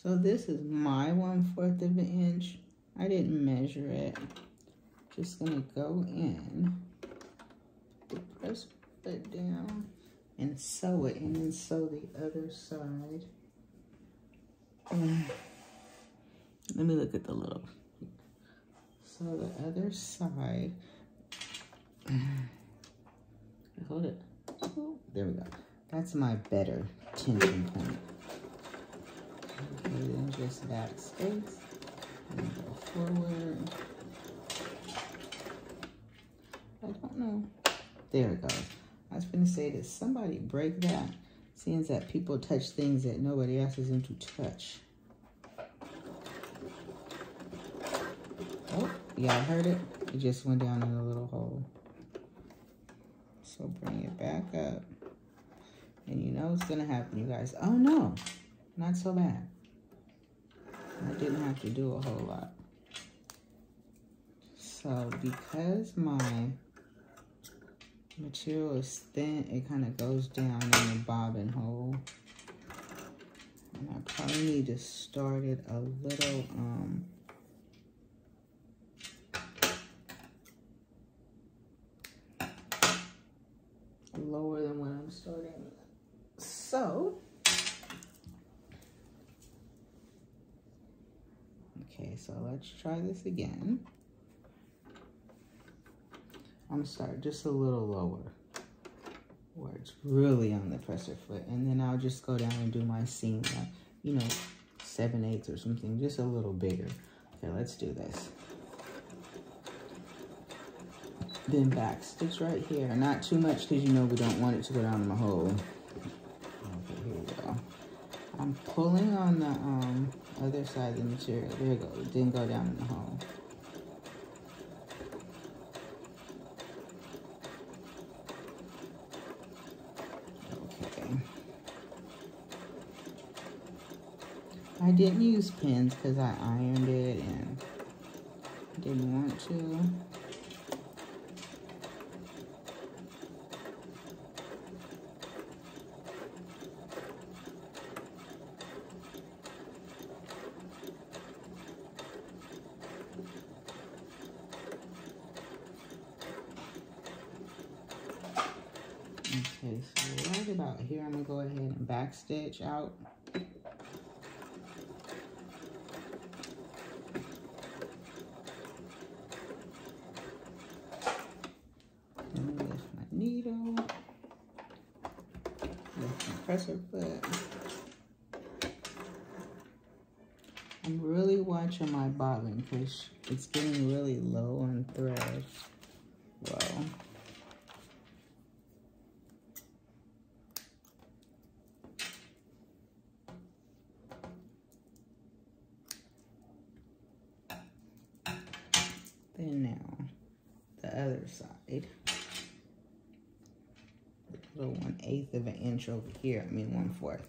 So this is my 1/4 of an inch. I didn't measure it. Just gonna go in, press it down, and sew it, and then sew the other side. Let me look at the little. So the other side. Hold it. Oh, there we go. That's my better tension point. Okay, then just back space and go forward. I don't know. There it goes. I was going to say, did somebody break that? Seems that people touch things that nobody asks them to touch. Oh, y'all heard it? It just went down in a little hole. So bring it back up. And you know what's going to happen, you guys. Oh, no. Not so bad. I didn't have to do a whole lot. So because my material is thin, it kind of goes down in the bobbin hole. And I probably need to start it a little lower than what I'm starting. So okay, so let's try this again. I'm gonna start just a little lower, where it's really on the presser foot, and then I'll just go down and do my seam, like, you know, 7/8 or something, just a little bigger. Okay, let's do this. Then back stitch right here, not too much because you know we don't want it to go down in the hole. Okay, here we go. I'm pulling on the other side of the material. There you go. It didn't go down in the hole. I didn't use pins because I ironed it and didn't want to. Okay, so right about here, I'm gonna go ahead and back stitch out. Presser foot. I'm really watching my bobbin because it's getting really low on thread. Whoa. Then now, the other side. Little 1/8 of an inch over here. I mean 1/4.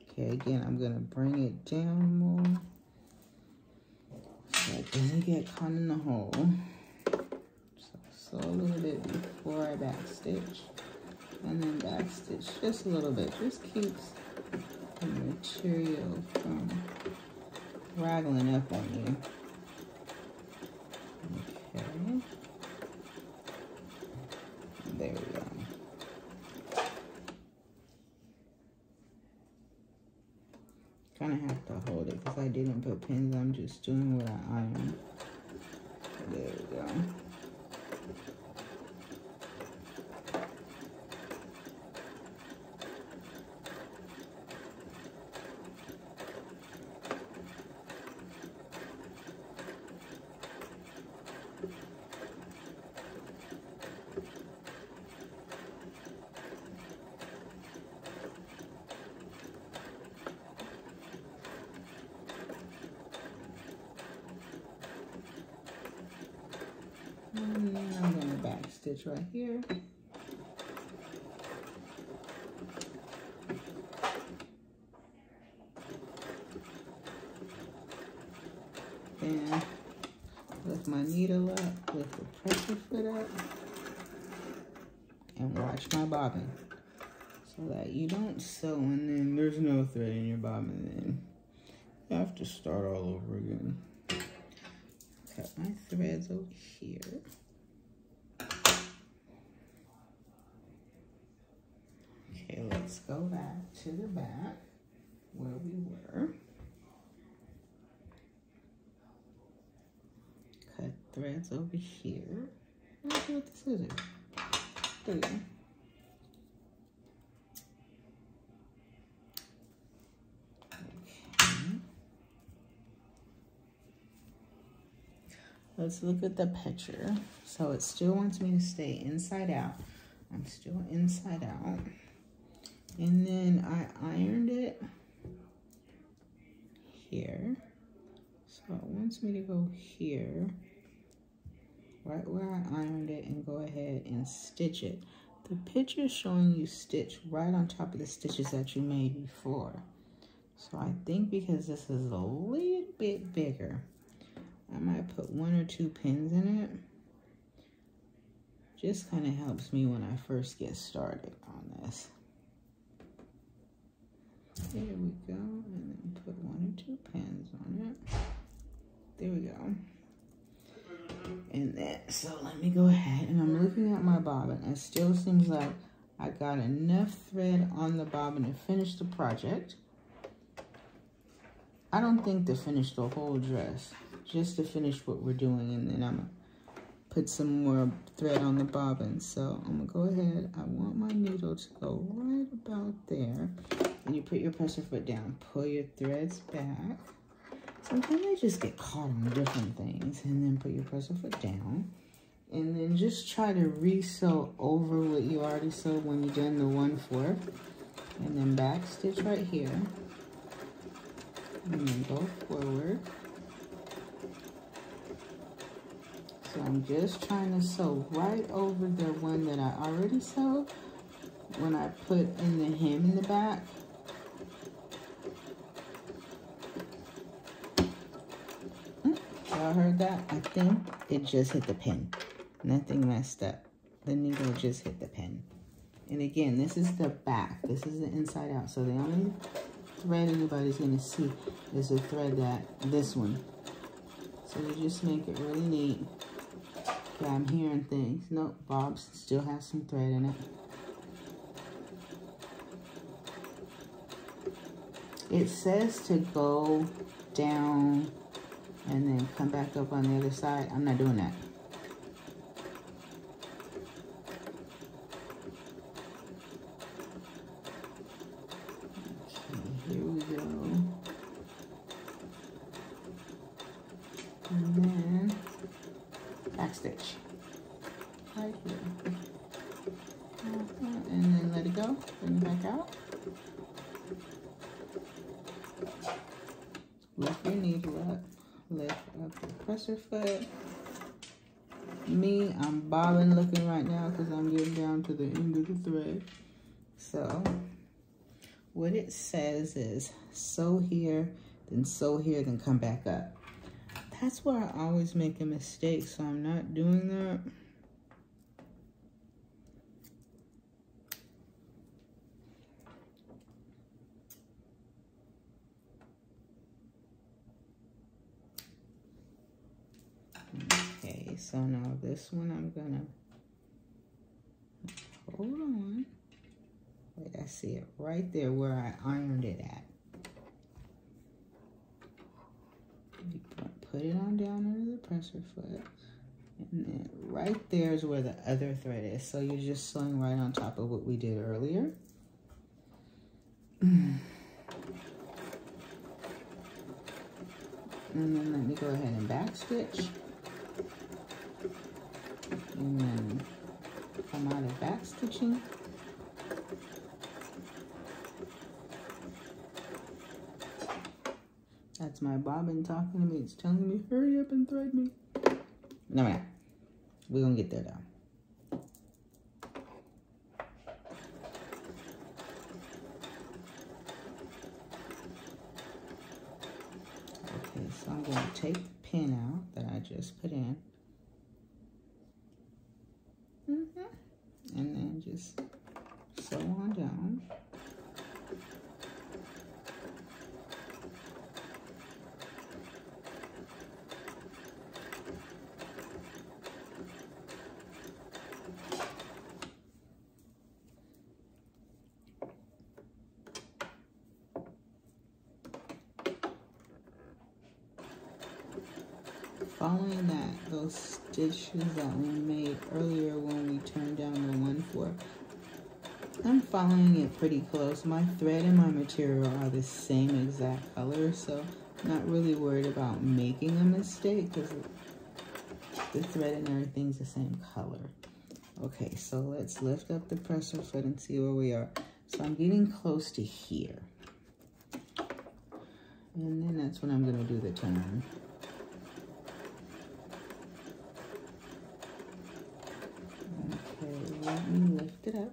Okay, again, I'm gonna bring it down more so it doesn't get caught in the hole. So a little bit before I back stitch, and then back stitch just a little bit. Just keeps the material from rattling up on you. Okay. There we go. Kind of have to hold it because I didn't put pins. I'm just doing what I ironed. There we go. And then I'm going to back stitch right here. And lift my needle up, lift the presser foot up, and watch my bobbin. So so that you don't sew and then there's no thread in your bobbin, and then you have to start all over again. Cut my threads over here. Okay, let's go back to the back where we were. Cut threads over here. Let's do it with the scissors. There we go. Let's look at the picture. So it still wants me to stay inside out. I'm still inside out. And then I ironed it here. So it wants me to go here, right where I ironed it, and go ahead and stitch it. The picture is showing you stitch right on top of the stitches that you made before. So I think because this is a little bit bigger, I might put 1 or 2 pins in it. Just kind of helps me when I first get started on this. There we go, and then put 1 or 2 pins on it. There we go. And then, so let me go ahead, and I'm looking at my bobbin. It still seems like I got enough thread on the bobbin to finish the project. I don't think to finish the whole dress, just to finish what we're doing, and then I'm gonna put some more thread on the bobbin. So I'm gonna go ahead, I want my needle to go right about there, and you put your presser foot down, pull your threads back. Sometimes I just get caught on different things, and then put your presser foot down, and then just try to re-sew over what you already sewed when you done the 1/4, and then back stitch right here, and then go forward. So I'm just trying to sew right over the one that I already sewed when I put in the hem in the back. Y'all heard that? I think it just hit the pin. Nothing messed up. The needle just hit the pin. And again, this is the back. This is the inside out. So the only thread anybody's going to see is the thread this one. So you just make it really neat. Yeah, I'm hearing things. Nope, Bob's still has some thread in it. It says to go down and then come back up on the other side. I'm not doing that. Okay, here we go. And then back stitch right here. And then let it go, bring it back out. Lift your needle up, lift up your presser foot. Me, I'm bobbing looking right now because I'm getting down to the end of the thread. So what it says is sew here, then come back up. That's where I always make a mistake, so I'm not doing that. Okay, so now this one I'm gonna hold on. Wait, I see it right there where I ironed it at. You put it on down under the presser foot, and then right there is where the other thread is. So you're just sewing right on top of what we did earlier. And then let me go ahead and back stitch. And then come out of back stitching. That's my bobbin talking to me. It's telling me, hurry up and thread me. No, we're not. We're gonna get there though. Okay, so I'm gonna take the pin out that I just put in. And then just sew on down. following those stitches that we made earlier when we turned down the 1/4. I'm following it pretty close. My thread and my material are the same exact color, so I'm not really worried about making a mistake because the thread and everything's the same color. Okay, so let's lift up the presser foot and see where we are. So I'm getting close to here. And then that's when I'm gonna do the turn. Okay, let me lift it up.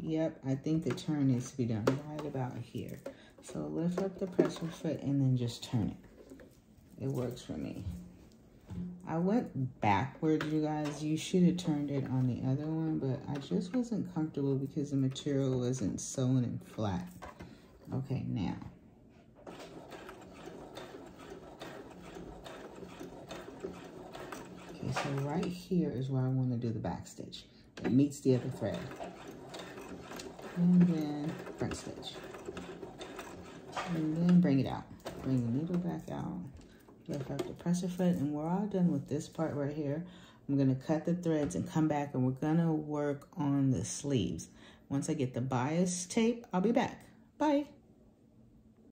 Yep, I think the turn needs to be done right about here. So lift up the presser foot and then just turn it. It works for me. I went backwards, you guys. You should have turned it on the other one, but I just wasn't comfortable because the material wasn't sewn in flat. Okay, now. Okay, so right here is where I want to do the back stitch. It meets the other thread. And then front stitch. And then bring it out. Bring the needle back out. Lift up the presser foot, and we're all done with this part right here. I'm gonna cut the threads and come back, and we're gonna work on the sleeves. Once I get the bias tape, I'll be back. Bye.